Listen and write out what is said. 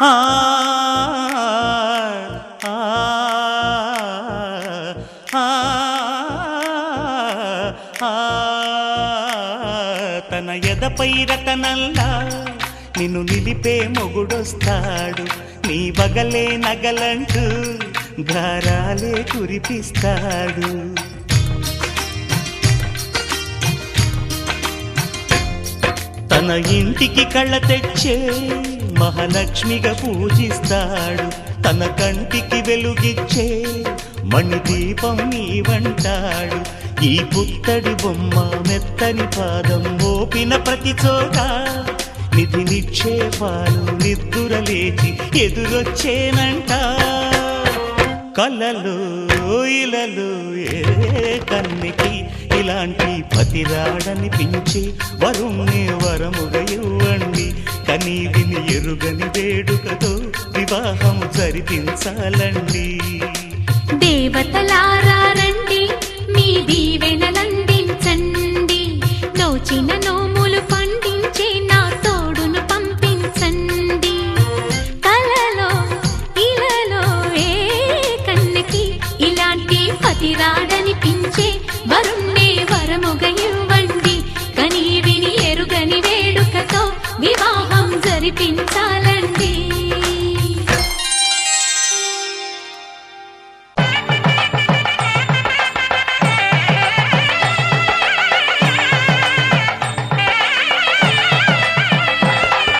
ఆ తన ఎదపై రతనల్లా నిన్ను నిలిపే మొగుడొస్తాడు, నీ బగలే నగలంటూ గారాలే కురిపిస్తాడు. తన ఇంటికి కళ్ళ తెచ్చే మహాలక్ష్మిగా పూజిస్తాడు, తన కంటికి వెలుగిచ్చే మణిదీపం నీవంటాడు. ఈ పుత్తడి బొమ్మ మెత్తని పాదం మోపిన ప్రతి చోట నిధి నిక్షేపాలు నిద్దురలేచి ఎదురొచ్చేనంట. కలలో ఇలలో ఏ కన్నికి ఇలాంటి పతిరాడనిపించే వరుణ్ణి వరముగా ఇవ్వండి. కనీ విని ఎరుగని వేడుకతో వివాహం జరిపించాలండి. దేవతలారా రండి, మీ దీవెనలండి.